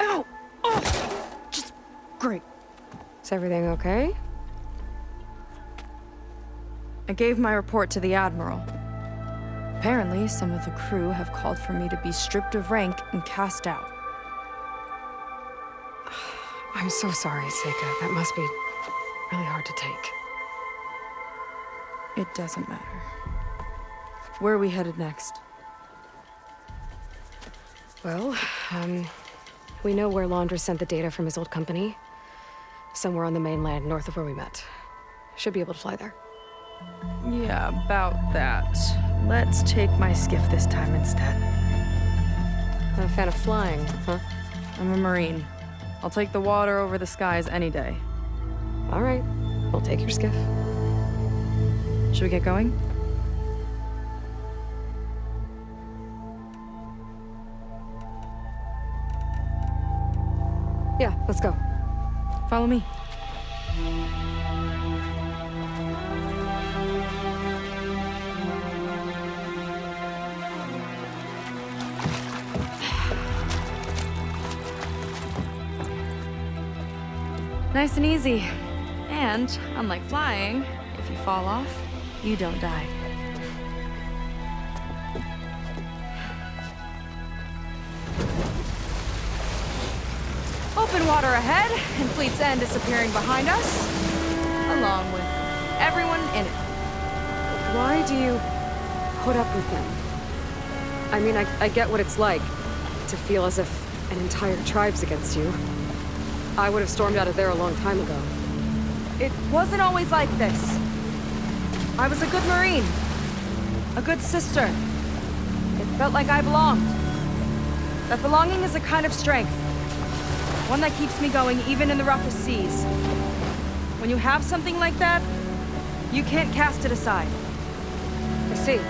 Ow! Oh! Just great. Is everything okay? I gave my report to the Admiral. Apparently, some of the crew have called for me to be stripped of rank and cast out. I'm so sorry, Seika. That must be really hard to take. It doesn't matter. Where are we headed next? Well, we know where Laundra sent the data from his old company. Somewhere on the mainland, north of where we met. Should be able to fly there. Yeah, about that. Let's take my skiff this time instead. Not a fan of flying, huh? I'm a Marine. I'll take the water over the skies any day. All right, we'll take your skiff. Should we get going? Yeah, let's go. Follow me. Nice and easy. And, unlike flying, if you fall off, you don't die. Open water ahead, and Fleet's End disappearing behind us, along with everyone in it. Why do you put up with them? I mean, I get what it's like to feel as if an entire tribe's against you. I would have stormed out of there a long time ago. It wasn't always like this. I was a good Marine. A good sister. It felt like I belonged. That belonging is a kind of strength. One that keeps me going even in the roughest seas. When you have something like that, you can't cast it aside. I see.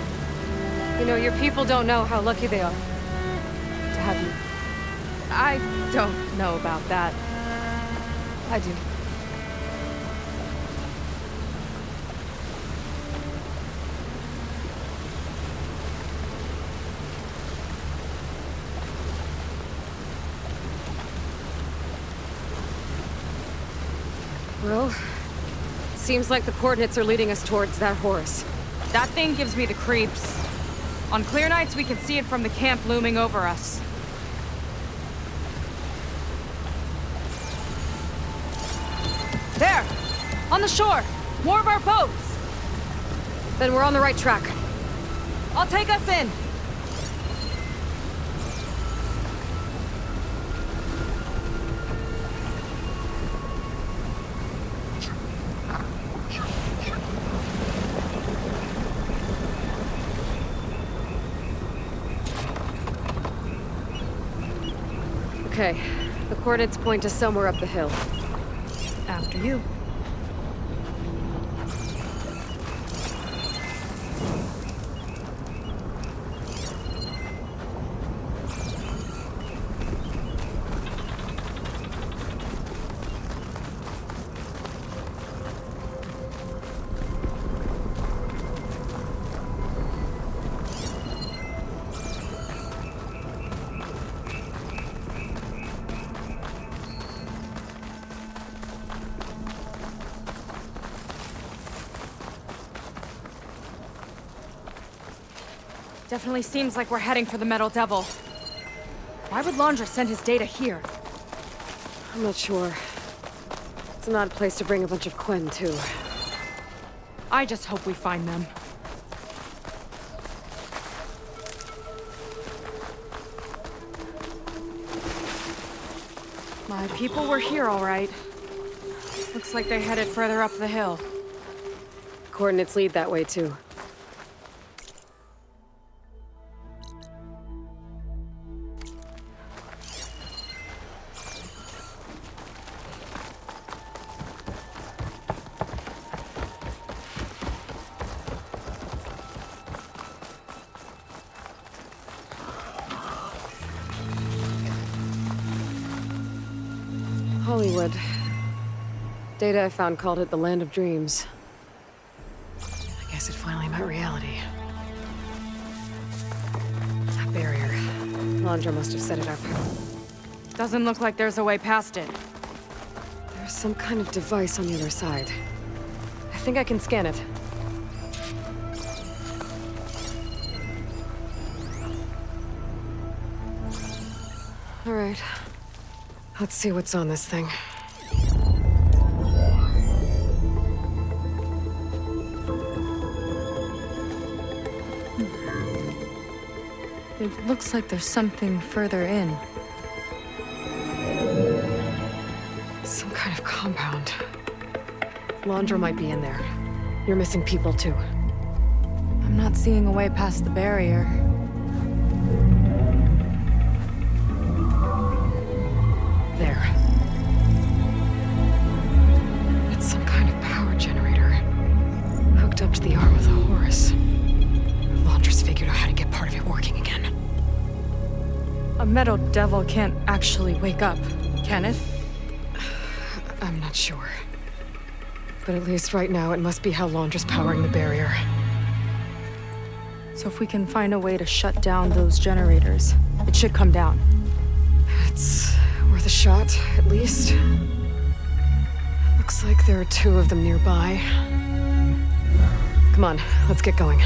You know, your people don't know how lucky they are to have you. I don't know about that. I do. Well, seems like the coordinates are leading us towards that horse. That thing gives me the creeps. On clear nights, we can see it from the camp looming over us. There! On the shore! More of our boats! Then we're on the right track. I'll take us in! Okay, the coordinates point to somewhere up the hill. After you. Definitely seems like we're heading for the Metal Devil. Why would Laundra send his data here? I'm not sure. It's an odd place to bring a bunch of Quen to. I just hope we find them. My people were here all right. Looks like they headed further up the hill. Coordinates lead that way too. Hollywood. Data I found called it the Land of Dreams. I guess it finally met reality. That barrier. Landra must have set it up. Doesn't look like there's a way past it. There's some kind of device on the other side. I think I can scan it. All right. Let's see what's on this thing. It looks like there's something further in. Some kind of compound. Landra might be in there. You're missing people too. I'm not seeing a way past the barrier. There. It's some kind of power generator. Hooked up to the arm of the Horus. Landra's figured out how to get part of it working again. A metal devil can't actually wake up, can it? I'm not sure. But at least right now, it must be how Landra's powering the barrier. So if we can find a way to shut down those generators, it should come down. It's worth a shot, at least. Looks like there are 2 of them nearby. Come on, let's get going.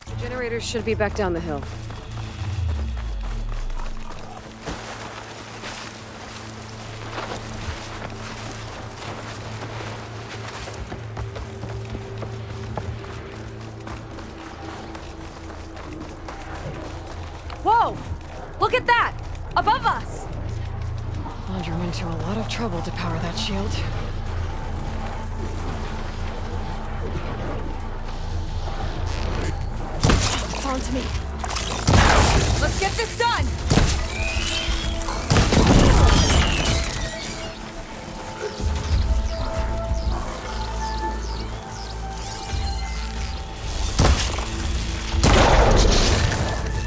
The generators should be back down the hill. Whoa! Look at that! Above us! Landra went to a lot of trouble to power that shield. It's on to me. Let's get this done!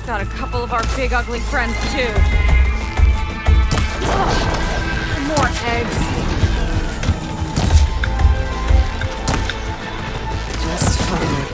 Got a couple of our big ugly friends too. Ugh, more eggs. Just fine.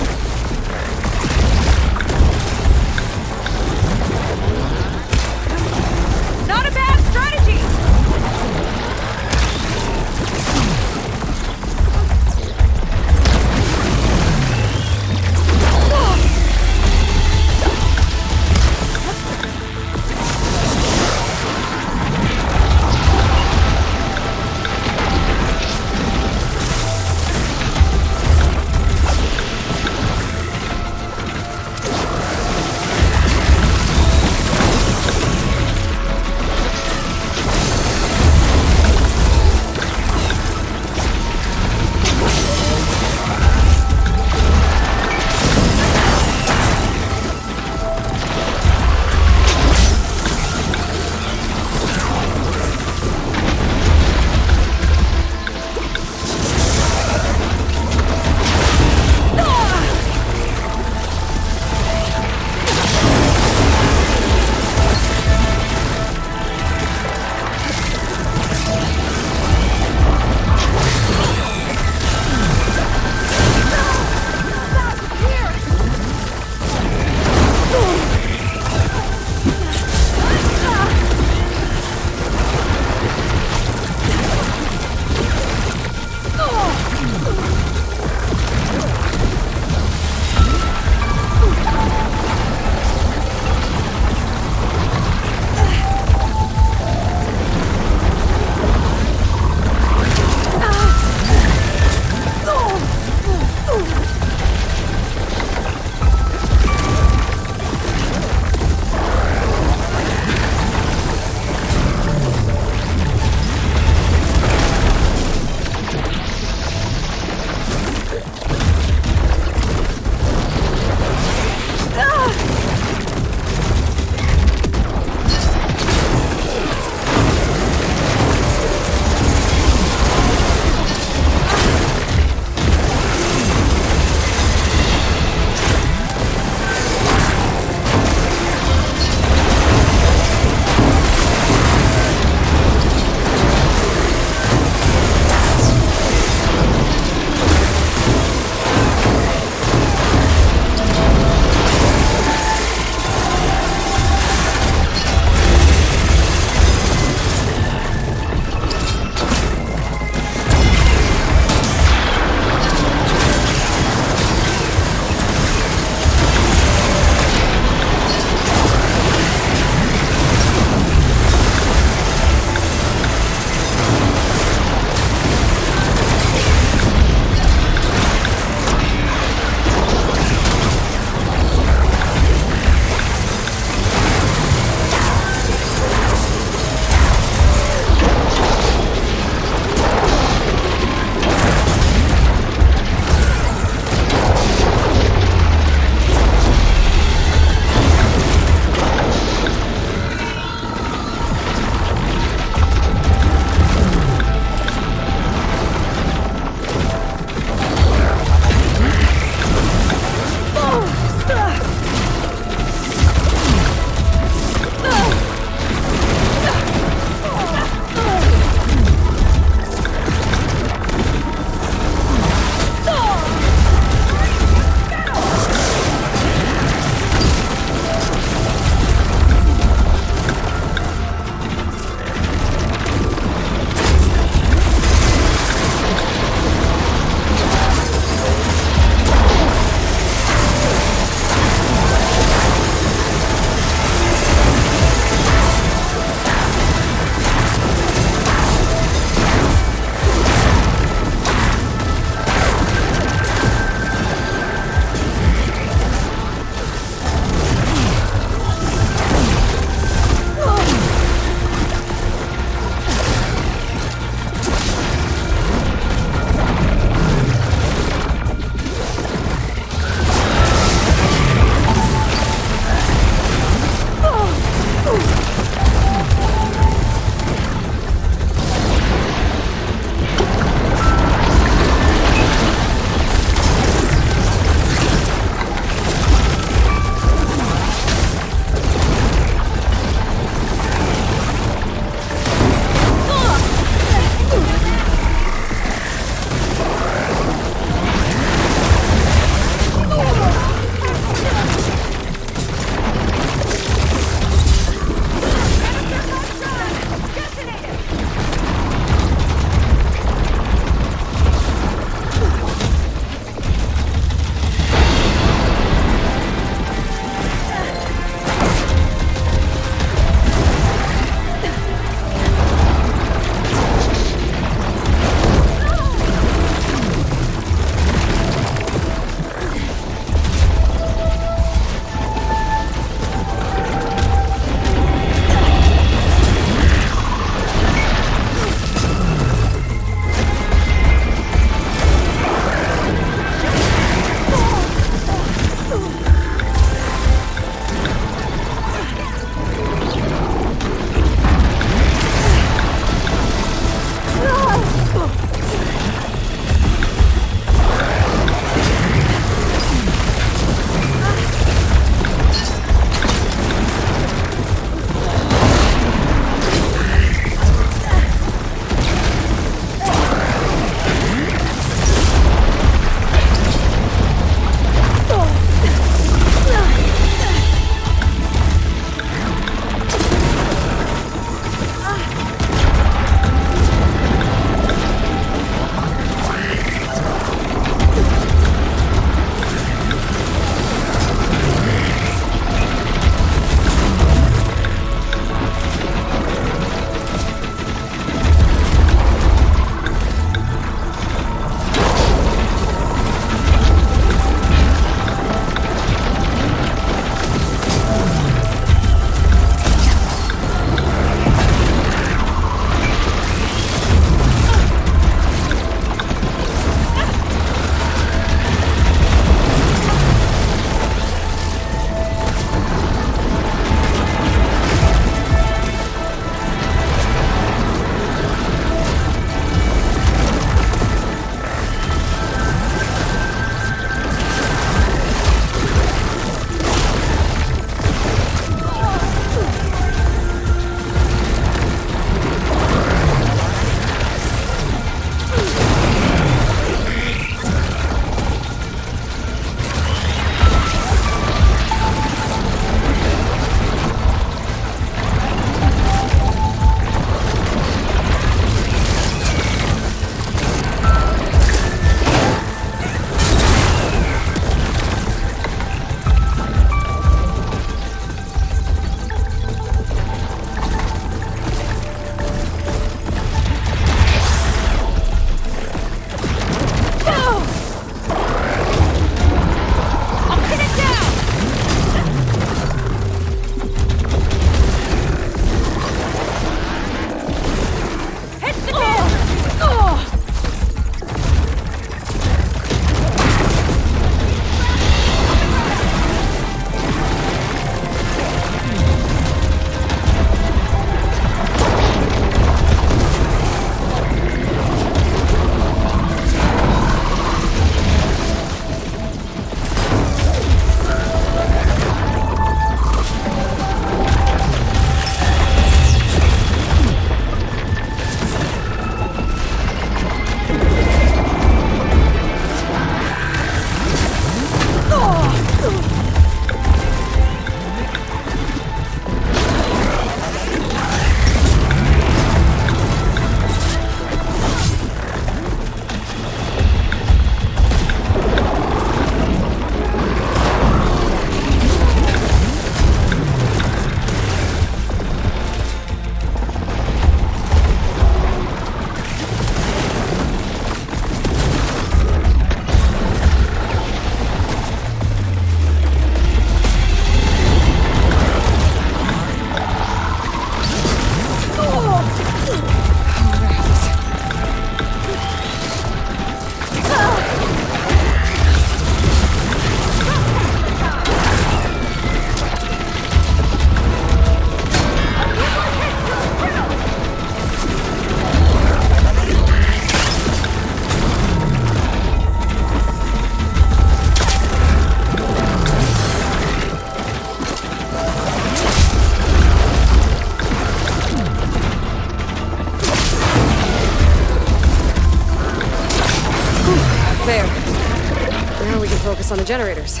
There. Now we can focus on the generators.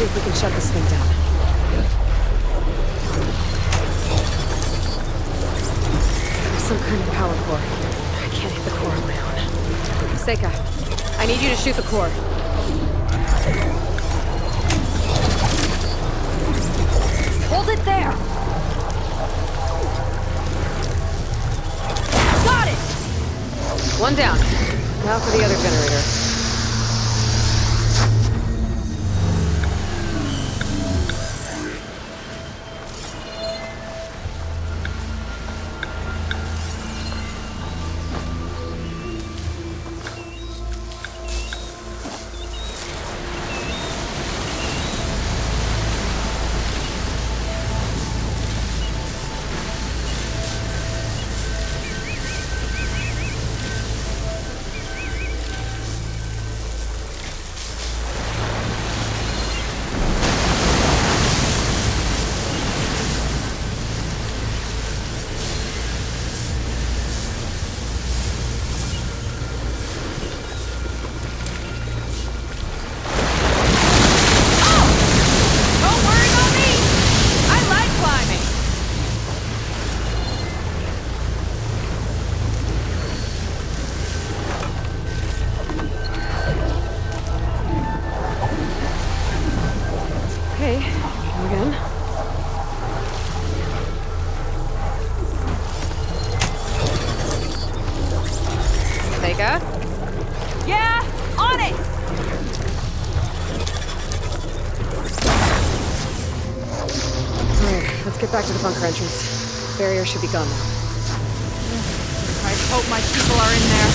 See if we can shut this thing down. There's some kind of power core. I can't hit the core on my own. Seika, I need you to shoot the core. Hold it there! Got it! One down. Now for the other generator. Yeah, on it! Alright, let's get back to the bunker entrance. Barrier should be gone now. I hope my people are in there.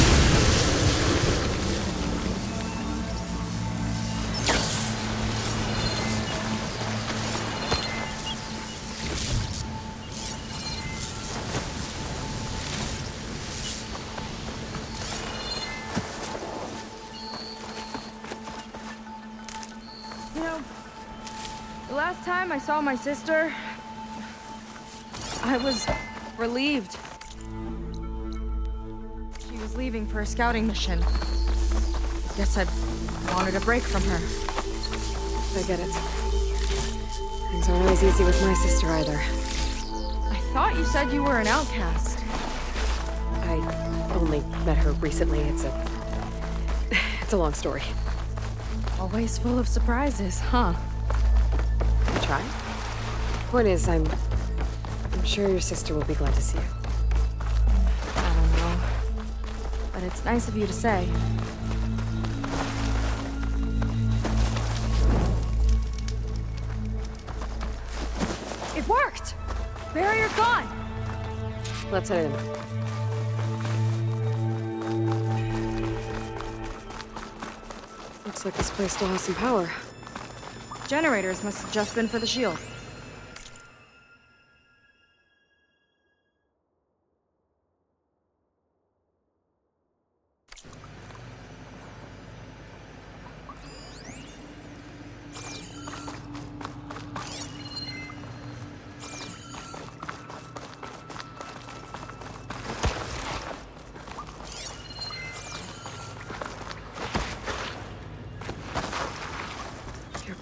You know, the last time I saw my sister, I was relieved. She was leaving for a scouting mission. Guess I wanted a break from her. I get it. Things aren't always easy with my sister either. I thought you said you were an outcast. I only met her recently. It's a long story. Always full of surprises, huh? You try? Point is, I'm sure your sister will be glad to see you. I don't know. But it's nice of you to say. It worked! Barrier's gone! Let's head in. Looks like this place still has some power. Generators must have just been for the shield.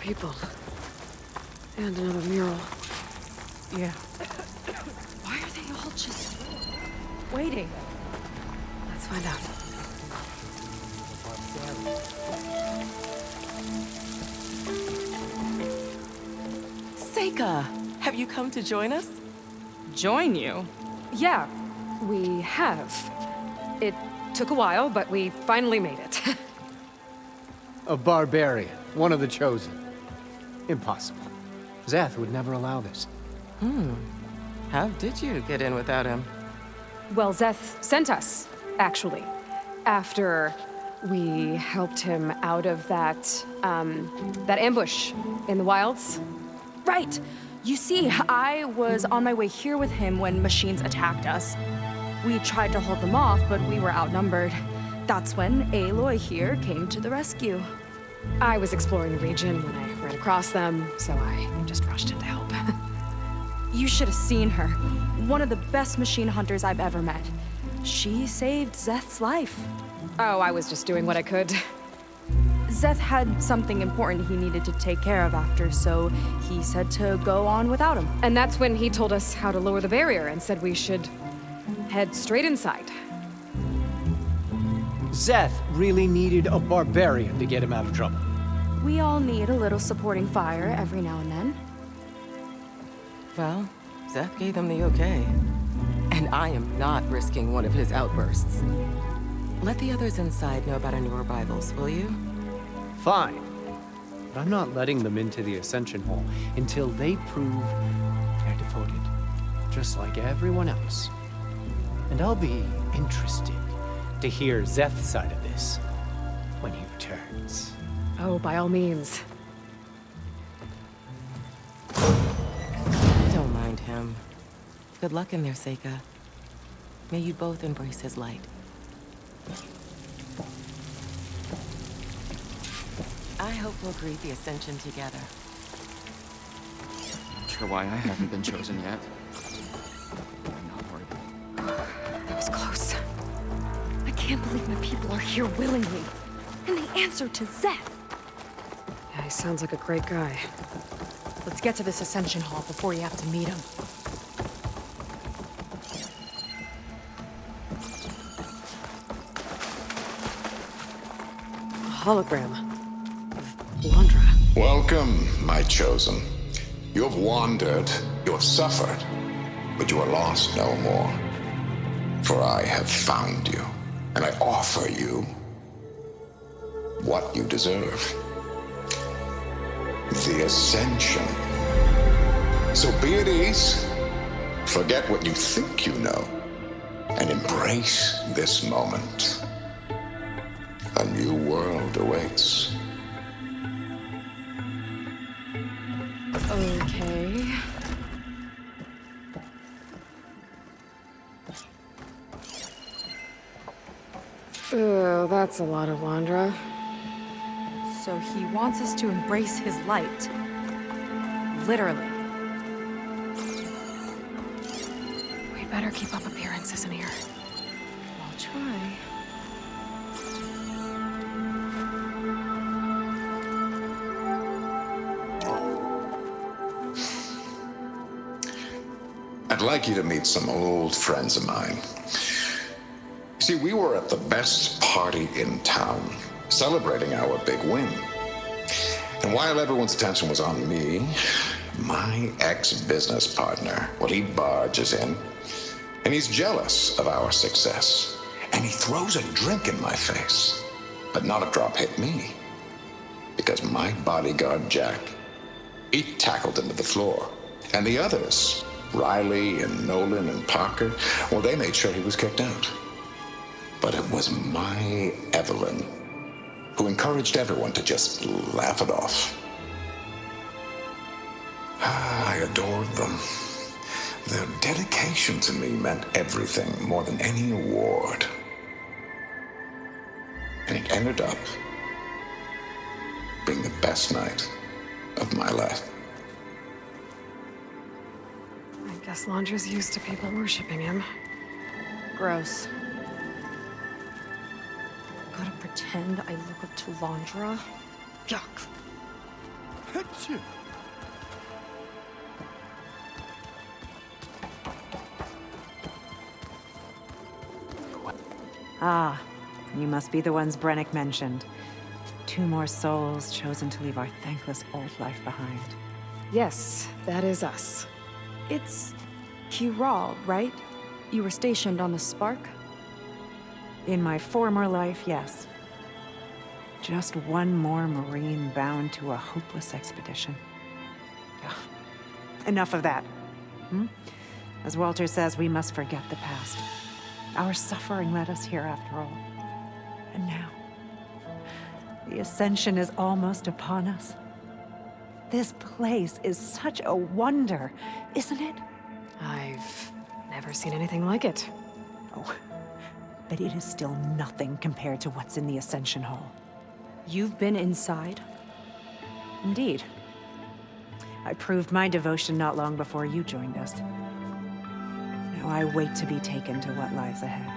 People. And another mural. Yeah. Why are they all just waiting? Let's find out. Seika, have you come to join us? Join you? Yeah, we have. It took a while, but we finally made it. A barbarian, one of the chosen. Impossible. Zeth would never allow this. How did you get in without him? Well, Zeth sent us, actually. After we helped him out of that ambush in the wilds. Right! You see, I was on my way here with him when machines attacked us. We tried to hold them off, but we were outnumbered. That's when Aloy here came to the rescue. I was exploring the region when I ran across them, so I just rushed in to help. You should have seen her. One of the best machine hunters I've ever met. She saved Zeth's life. Oh, I was just doing what I could. Zeth had something important he needed to take care of after, so he said to go on without him. And that's when he told us how to lower the barrier and said we should head straight inside. Zeth really needed a barbarian to get him out of trouble. We all need a little supporting fire every now and then. Well, Zeth gave them the okay. And I am not risking one of his outbursts. Let the others inside know about our new arrivals, will you? Fine. But I'm not letting them into the Ascension Hall until they prove they're devoted, just like everyone else. And I'll be interested to hear Zeth's side of this when he returns. Oh, by all means. Don't mind him. Good luck in there, Seika. May you both embrace his light. I hope we'll greet the Ascension together. Not sure why I haven't been chosen yet. I'm not worried. That was close. I can't believe my people are here willingly. And they answered to Zeth. Yeah, he sounds like a great guy. Let's get to this Ascension Hall before you have to meet him. A hologram of Landra. Welcome, my chosen. You have wandered, you have suffered, but you are lost no more. For I have found you, and I offer you what you deserve. The Ascension. So be at ease, forget what you think you know, and embrace this moment. A new world awaits. Okay. Oh, that's a lot of Landra. So he wants us to embrace his light. Literally. We better keep up appearances in here. I'll try. I'd like you to meet some old friends of mine. See, we were at the best party in town, celebrating our big win. And while everyone's attention was on me, my ex-business partner, well, he barges in, and he's jealous of our success. And he throws a drink in my face. But not a drop hit me. Because my bodyguard, Jack, he tackled him to the floor. And the others, Riley and Nolan and Parker, well, they made sure he was kicked out. But it was my Evelyn who encouraged everyone to just laugh it off. I adored them. Their dedication to me meant everything more than any award. And it ended up being the best night of my life. I guess Londra's used to people worshipping him. Gross. Gotta pretend I look up to Londra? Yuck. Ah, you must be the ones Brennick mentioned. 2 more souls chosen to leave our thankless old life behind. Yes, that is us. It's Kiral, right? You were stationed on the Spark? In my former life, yes. Just one more Marine bound to a hopeless expedition. Ugh. Enough of that. As Walter says, we must forget the past. Our suffering led us here after all. And now, the Ascension is almost upon us. This place is such a wonder, isn't it? I've never seen anything like it. Oh, but it is still nothing compared to what's in the Ascension Hall. You've been inside? Indeed. I proved my devotion not long before you joined us. Now I wait to be taken to what lies ahead.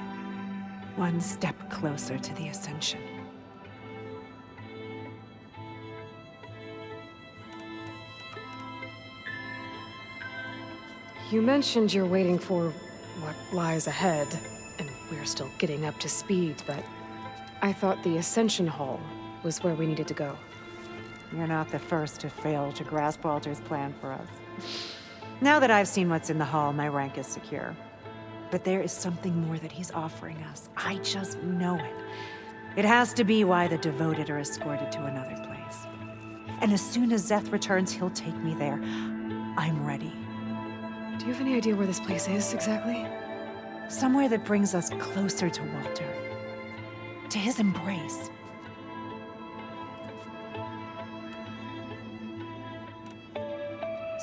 One step closer to the Ascension. You mentioned you're waiting for what lies ahead, and we're still getting up to speed, but I thought the Ascension Hall was where we needed to go. You're not the first to fail to grasp Walter's plan for us. Now that I've seen what's in the hall, my rank is secure. But there is something more that he's offering us. I just know it. It has to be why the devoted are escorted to another place. And as soon as Zeth returns, he'll take me there. I'm ready. Do you have any idea where this place is, exactly? Somewhere that brings us closer to Walter. To his embrace.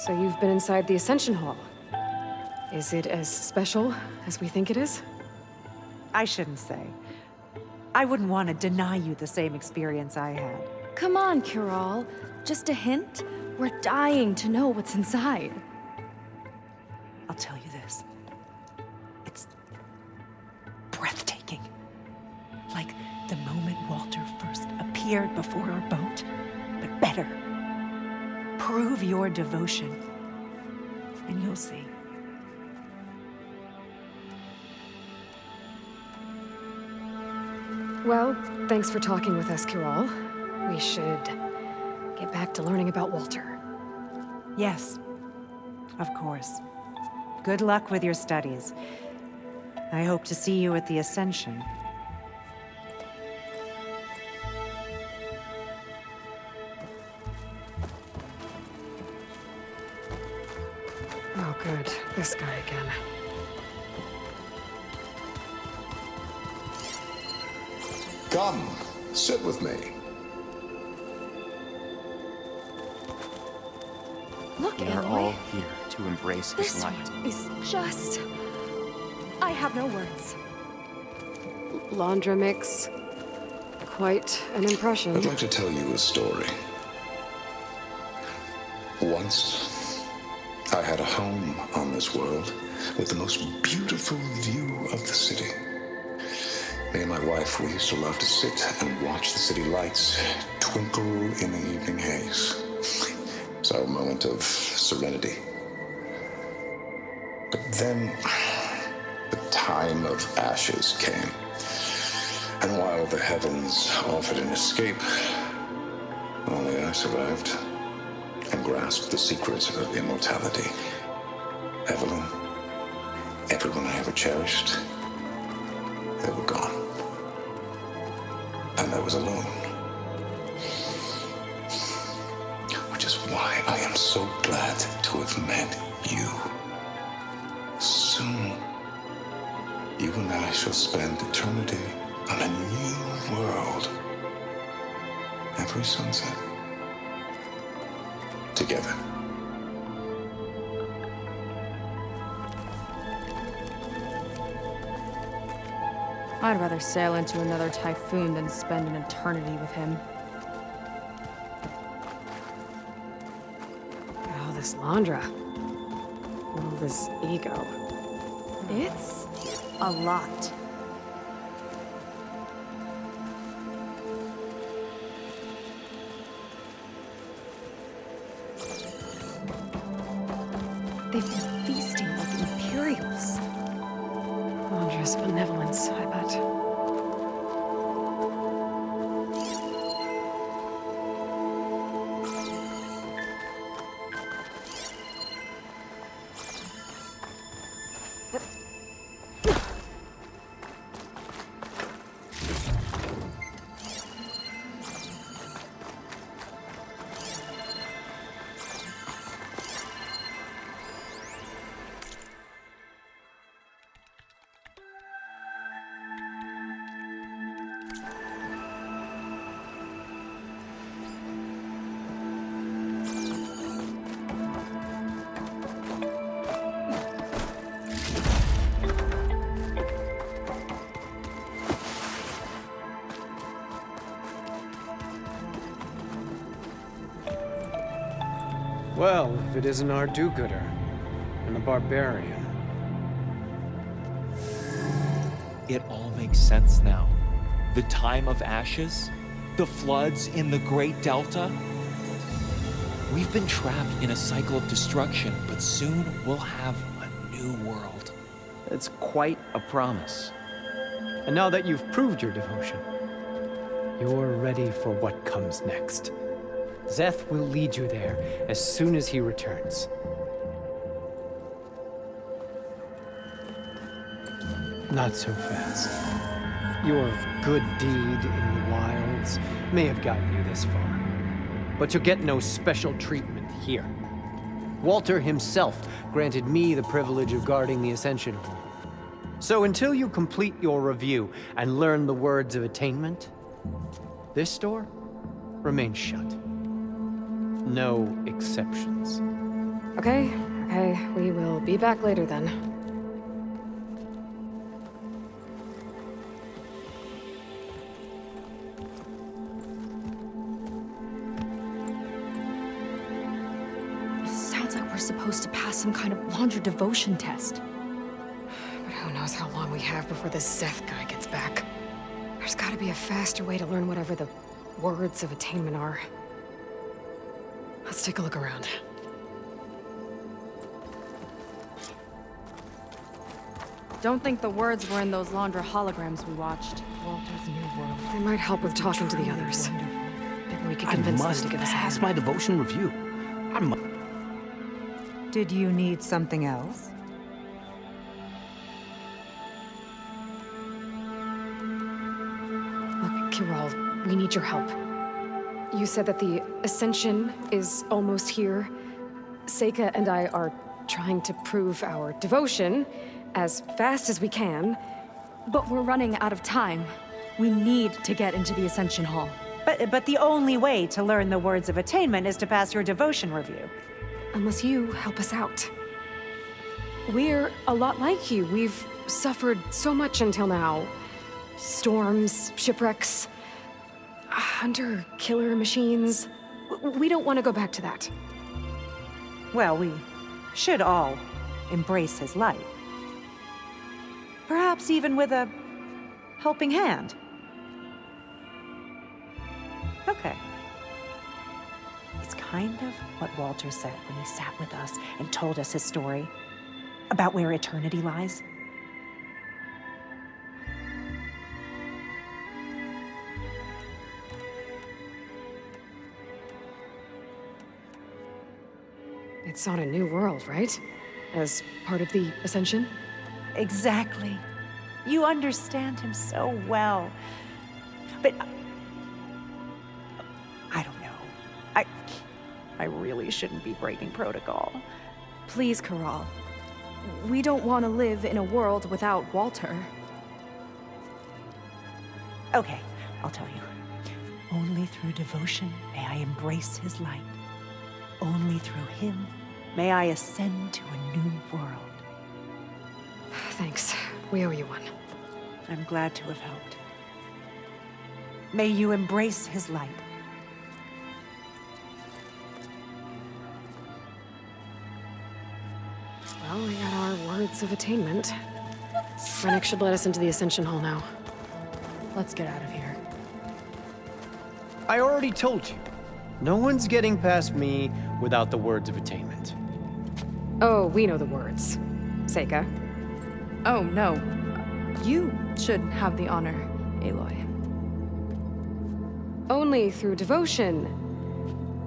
So you've been inside the Ascension Hall. Is it as special as we think it is? I shouldn't say. I wouldn't want to deny you the same experience I had. Come on, Kiral. Just a hint? We're dying to know what's inside. I'll tell you this. It's breathtaking. Like the moment Walter first appeared before our boat, but better. Prove your devotion, and you'll see. Well, thanks for talking with us, Kiral. We should get back to learning about Walter. Yes, of course. Good luck with your studies. I hope to see you at the Ascension. Oh, good. This guy again. Come, sit with me. Look, We are Aloy. all here to embrace This his light. one is just... I have no words. Londra makes quite an impression. I'd like to tell you a story. Once, I had a home on this world with the most beautiful view of the city. Me and my wife, we used to love to sit and watch the city lights twinkle in the evening haze. It's our moment of serenity. But then, the time of ashes came. And while the heavens offered an escape, Only I survived and grasped the secrets of immortality. Evelyn, everyone I ever cherished, they were gone. And I was alone. Which is why I am so glad to have met you. Soon, you and I shall spend eternity on a new world. Every sunset. Together. I'd rather sail into another typhoon than spend an eternity with him. Oh, this Landra. All this ego. It's a lot. They've been feasting like Imperials. Landra's benevolence, I bet. Well, if it isn't our do-gooder and the barbarian. It all makes sense now. The time of ashes, the floods in the Great Delta. We've been trapped in a cycle of destruction, but soon we'll have a new world. It's quite a promise. And now that you've proved your devotion, you're ready for what comes next. Szeth will lead you there as soon as he returns. Not so fast. Your good deed in the wilds may have gotten you this far, but you'll get no special treatment here. Walter himself granted me the privilege of guarding the Ascension Hall. So until you complete your review and learn the words of attainment, this door remains shut. No exceptions. Okay, we will be back later then. It sounds like we're supposed to pass some kind of Landra devotion test. But who knows how long we have before this Szeth guy gets back. There's gotta be a faster way to learn whatever the words of attainment are. Let's take a look around. Don't think the words were in those Landra holograms we watched. Walter's new world. They might help with talking to the others. Maybe we can convince them to give us a pass hand. my devotion review. Did you need something else? Look, Kiral, we need your help. You said that the Ascension is almost here. Seika and I are trying to prove our devotion as fast as we can. But we're running out of time. We need to get into the Ascension Hall. But the only way to learn the words of attainment is to pass your devotion review. Unless you help us out. We're a lot like you. We've suffered so much until now. Storms, shipwrecks, hunter-killer machines. We don't want to go back to that. Well, we should all embrace his light. Perhaps even with a helping hand. Okay. It's kind of what Walter said when he sat with us and told us his story about where eternity lies. It's on a new world, right? As part of the Ascension? Exactly. You understand him so well. But I don't know. I really shouldn't be breaking protocol. Please, Corral. We don't want to live in a world without Walter. Okay, I'll tell you. Only through devotion may I embrace his light. Only through him may I ascend to a new world. Thanks. We owe you one. I'm glad to have helped. May you embrace his light. Well, we got our words of attainment. Rennick should let us into the Ascension Hall now. Let's get out of here. I already told you. No one's getting past me without the words of attainment. Oh, we know the words. Seika. Oh, no. You should have the honor, Aloy. Only through devotion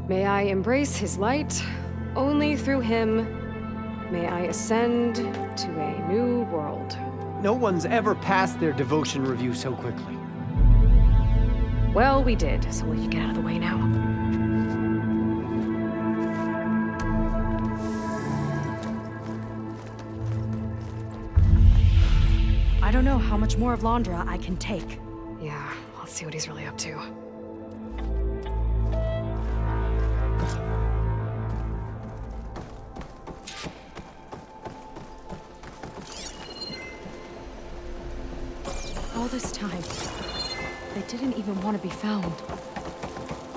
may I embrace his light. Only through him may I ascend to a new world. No one's ever passed their devotion review so quickly. Well, we did, so will you get out of the way now? I don't know how much more of Londra I can take. Yeah, let's see what he's really up to. All this time, they didn't even want to be found.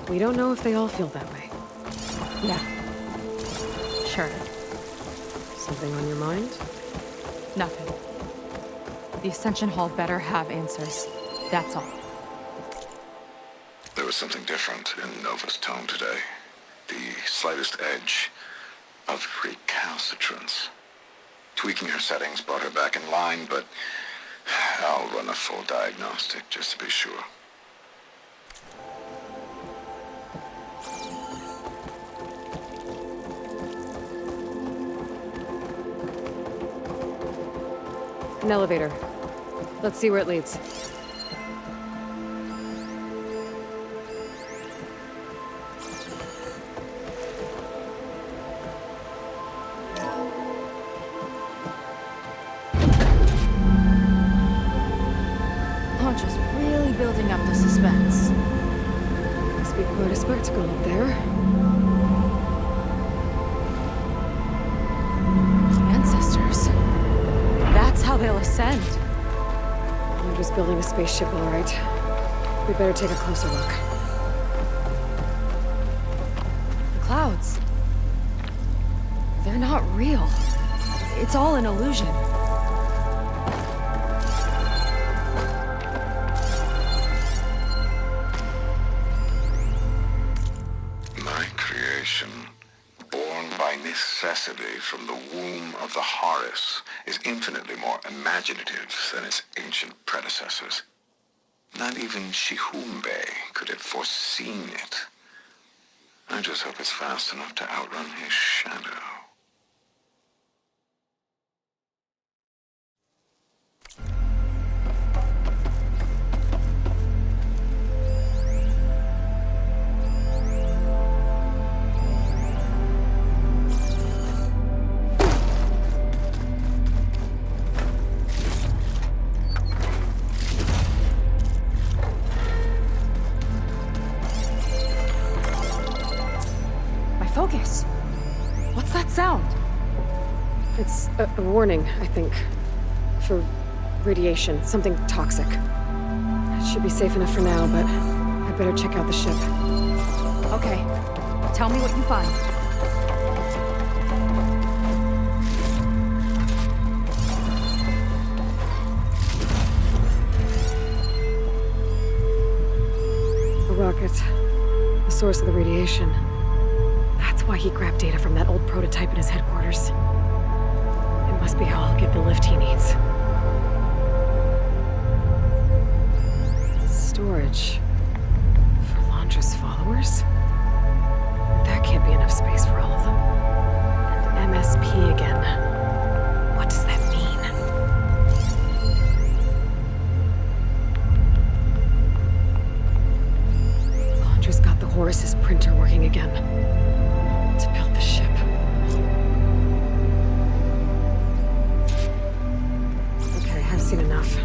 We don't know if they all feel that way. Yeah. Sure. Something on your mind? Nothing. The Ascension Hall better have answers. That's all. There was something different in Nova's tone today. The slightest edge of recalcitrance. Tweaking her settings brought her back in line, but I'll run a full diagnostic just to be sure. An elevator. Let's see where it leads. Oh, just really building up the suspense. Must be quite a spectacle up there. Ancestors. That's how they'll ascend. They're just building a spaceship, all right. We better take a closer look. The clouds. They're not real. It's all an illusion. My creation, born by necessity from the womb of the Horus, is infinitely more imaginative than its ancient predecessors. Not even Shihumbe could have foreseen it. I just hope it's fast enough to outrun his shadow. Focus. What's that sound? It's a warning, I think. For radiation, something toxic. It should be safe enough for now, but I better check out the ship. Okay. Tell me what you find. A rocket. The source of the radiation. That's why he grabbed data from that old prototype in his headquarters. It must be how I'll get the lift he needs. Storage. For Londra's followers? That can't be enough space for all of them. Horace's printer working again. To build the ship. Okay, I've seen enough.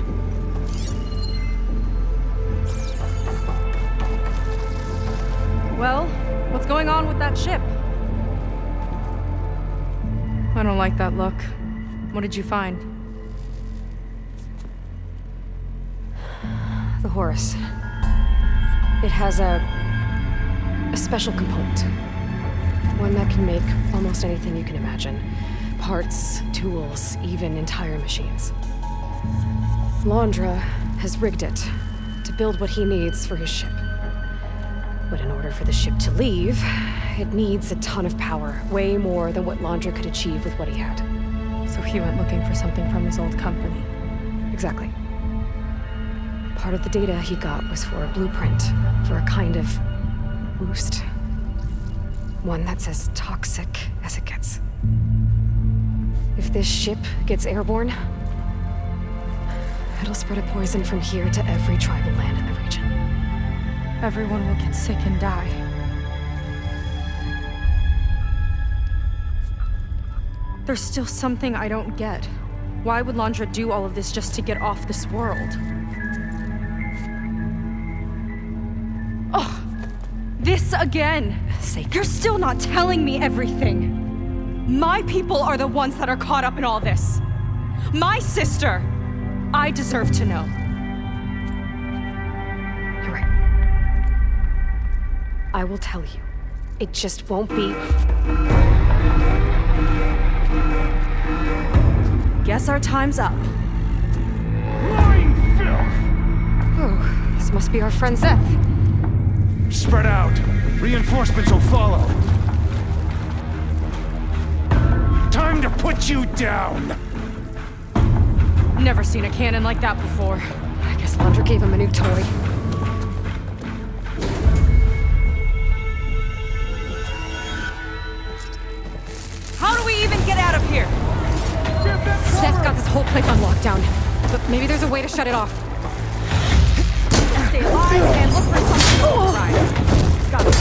Well, what's going on with that ship? I don't like that look. What did you find? The Horus. It has a special component. One that can make almost anything you can imagine. Parts, tools, even entire machines. Laundra has rigged it to build what he needs for his ship. But in order for the ship to leave, it needs a ton of power, way more than what Laundra could achieve with what he had. So he went looking for something from his old company. Exactly. Part of the data he got was for a blueprint, for a kind of boost. One that's as toxic as it gets. If this ship gets airborne, it'll spread a poison from here to every tribal land in the region. Everyone will get sick and die. There's still something I don't get. Why would Laundra do all of this just to get off this world? Oh, this again! You're still not telling me everything. My people are the ones that are caught up in all this. My sister! I deserve to know. You're right. I will tell you. It just won't be... Guess our time's up. Lying filth! Oh, this must be our friend Zeth. Spread out. Reinforcements will follow. Time to put you down! Never seen a cannon like that before. I guess Laundra gave him a new toy. How do we even get out of here? Seth's got this whole place on lockdown. But maybe there's a way to shut it off. Stay alive and look for something to override. Got it.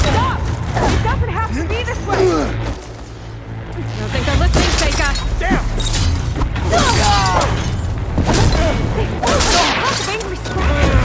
Stop! It doesn't have to be this way! I don't think they're listening, Seika. Damn! Lots of angry scratches.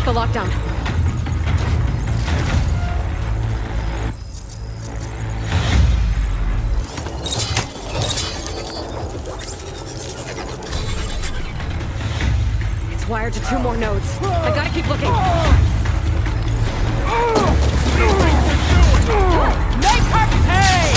the lockdown. It's wired to 2 more nodes. I gotta keep looking. Make her pay!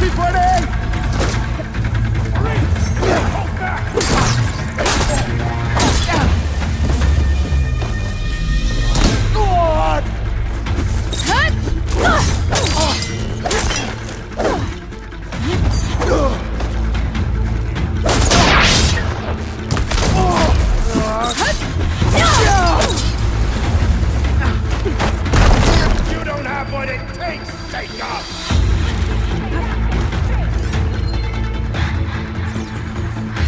Keep running! You don't have what it takes, Jacob!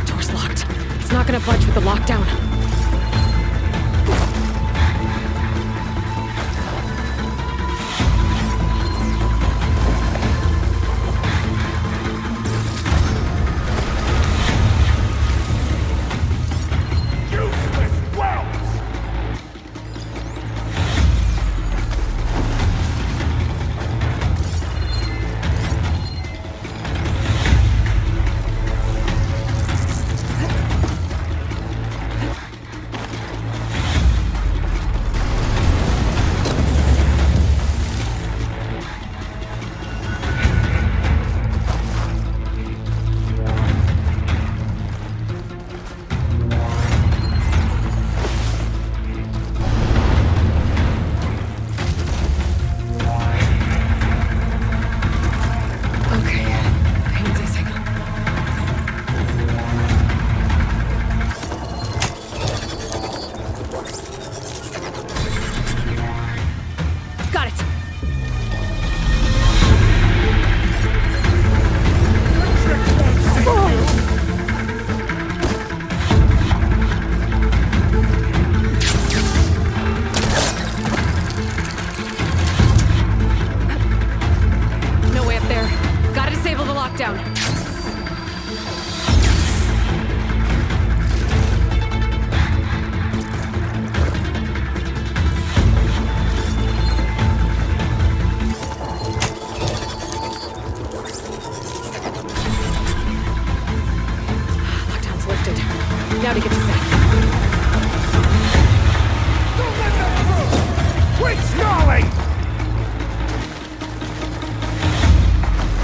Door's locked. It's not gonna budge with the lockdown. Useless wells! Got it! No way up there. Gotta disable the lockdown. Lockdown's lifted. Now to get to Seth. Don't let them through! Quit stalling!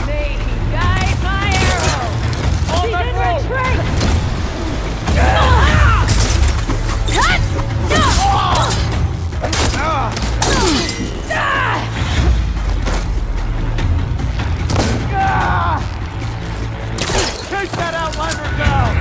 May he guide my arrow! She's in retreat! Take that outliner down!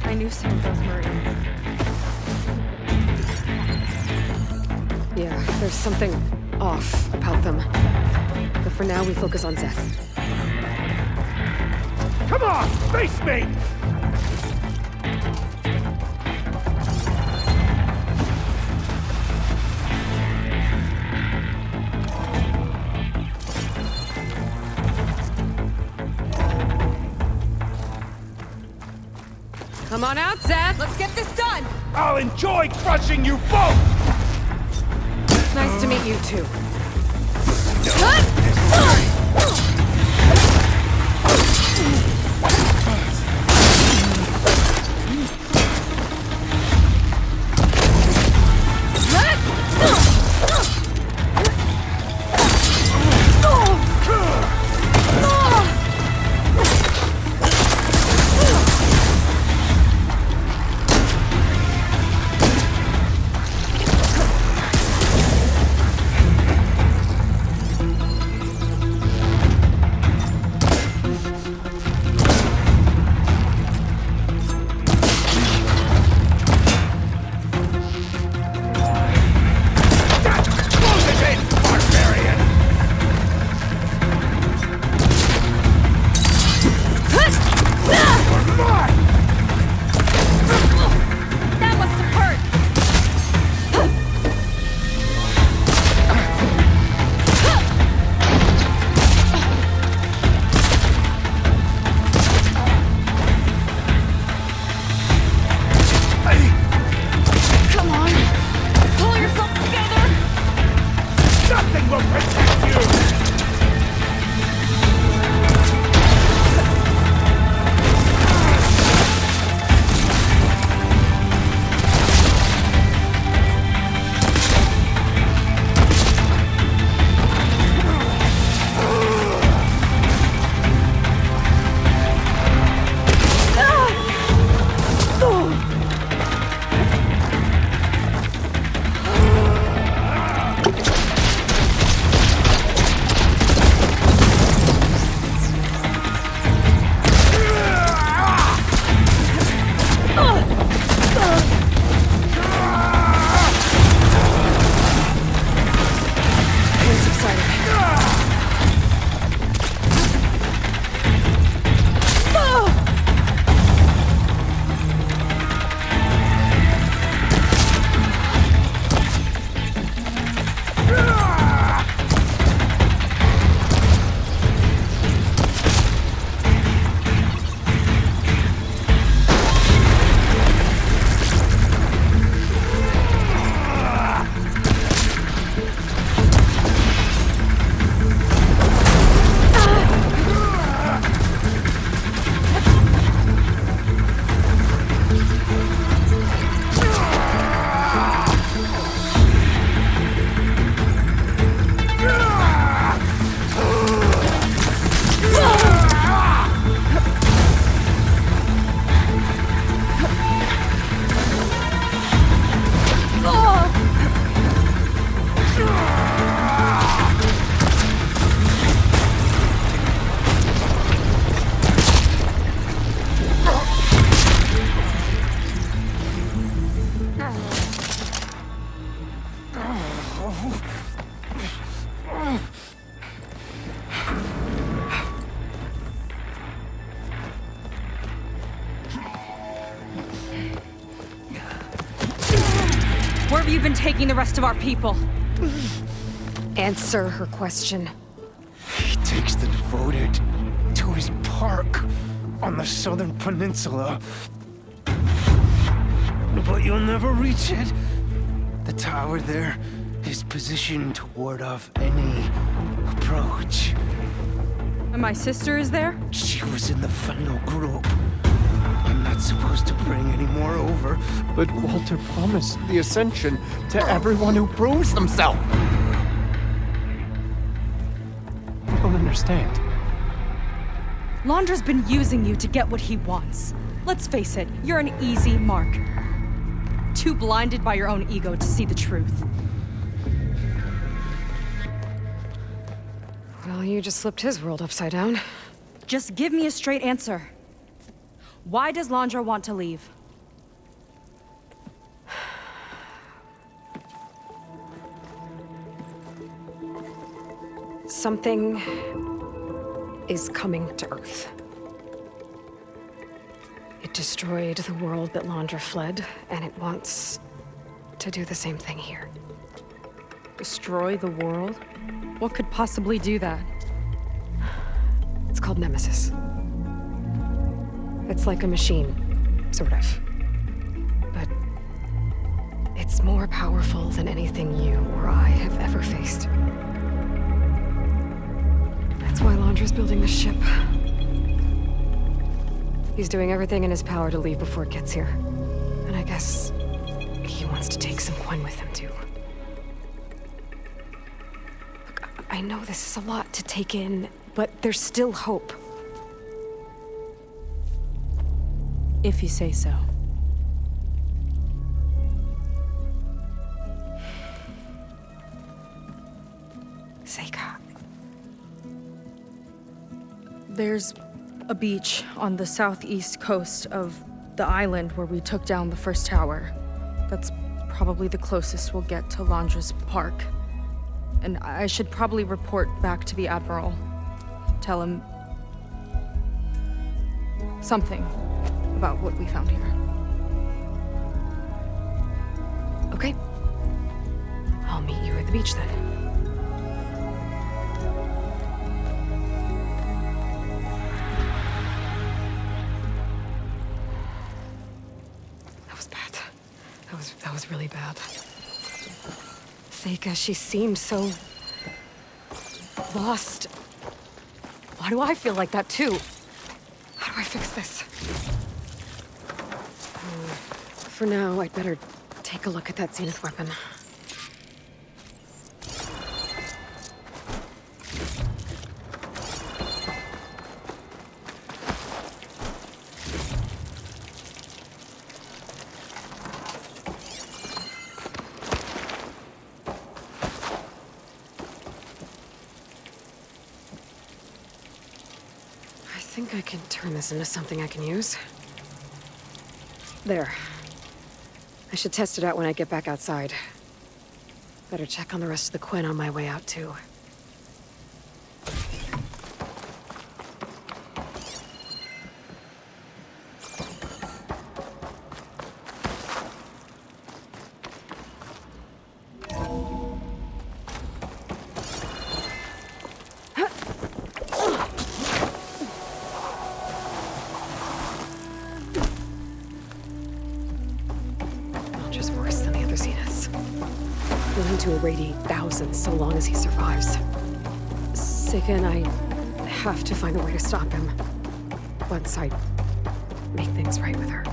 I knew some of those Marines. Yeah, there's something off about them. But for now, we focus on Zeth. Come on, face me! Come on out, Zed! Let's get this done! I'll enjoy crushing you both! Nice to meet you, too. Where have you been taking the rest of our people? Answer her question. He takes the devoted to his park on the southern peninsula. But you'll never reach it. The tower there is positioned to ward off any approach. And my sister is there? She was in the final group. I'm not supposed to bring any more over. But Walter promised the Ascension to everyone who proves themselves. I don't understand. Londra's been using you to get what he wants. Let's face it, you're an easy mark. Too blinded by your own ego to see the truth. Well, you just flipped his world upside down. Just give me a straight answer. Why does Londra want to leave? Something is coming to Earth. It destroyed the world that Londra fled, and it wants to do the same thing here. Destroy the world? What could possibly do that? It's called Nemesis. It's like a machine. sort of. But it's more powerful than anything you or I have ever faced. That's why Londra's building this ship. He's doing everything in his power to leave before it gets here. And I guess he wants to take some Quen with him, too. Look, I know this is a lot to take in, but there's still hope. If you say so. Seika. There's a beach on the southeast coast of the island where we took down the first tower. That's probably the closest we'll get to Londra's park. And I should probably report back to the Admiral. Tell him something about what we found here. Okay. I'll meet you at the beach then. That was bad. That was really bad. Seika, she seemed so lost. Why do I feel like that too? How do I fix this? For now, I'd better take a look at that Zenith weapon. I think I can turn this into something I can use. There. I should test it out when I get back outside. Better check on the rest of the Quen on my way out, too. Worse than the other Zeniths. Willing to irradiate thousands so long as he survives. Seika and I have to find a way to stop him. Once I make things right with her.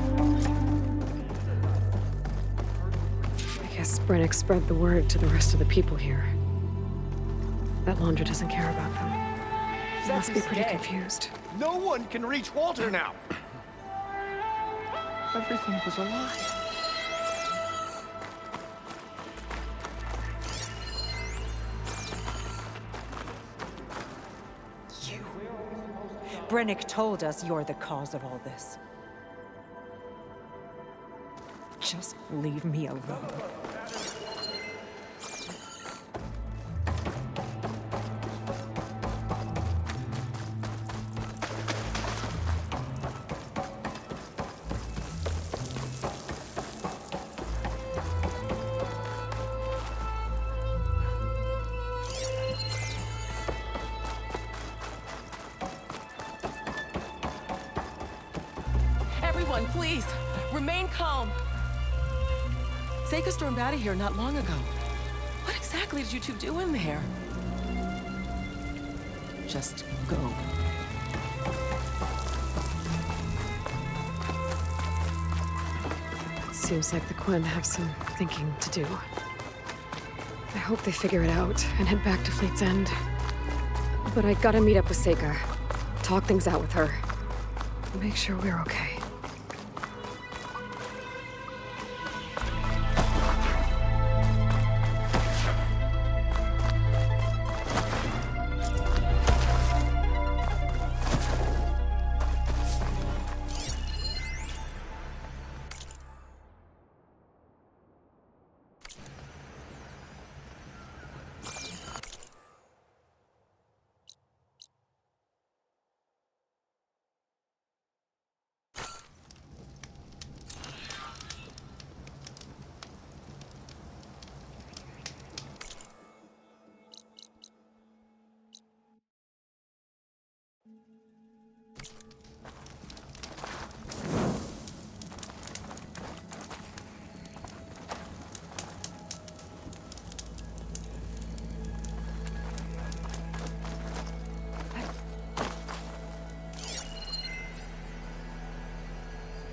I guess Brennick spread the word to the rest of the people here. That Londra doesn't care about them. They must be pretty confused. No one can reach Walter now. Everything was a lie. Brennick told us you're the cause of all this. Just leave me alone. Everyone, please, remain calm. Seika stormed out of here not long ago. What exactly did you two do in there? Just go. It seems like the Quen have some thinking to do. I hope they figure it out and head back to Fleet's End. But I gotta meet up with Seika, talk things out with her, make sure we're okay.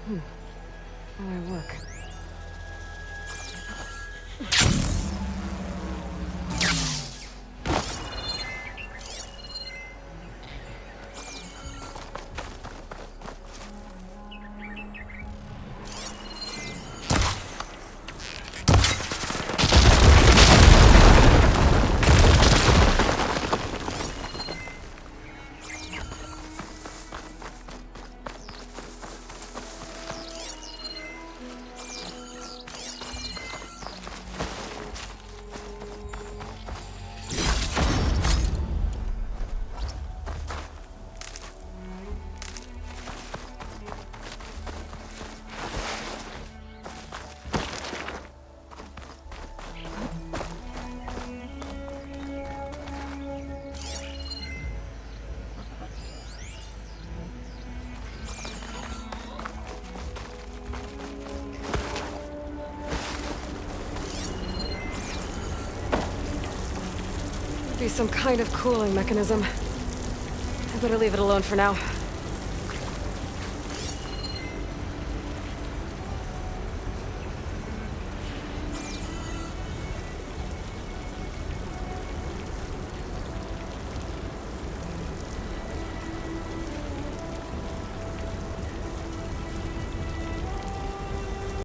How do I work? Be some kind of cooling mechanism. I better leave it alone for now.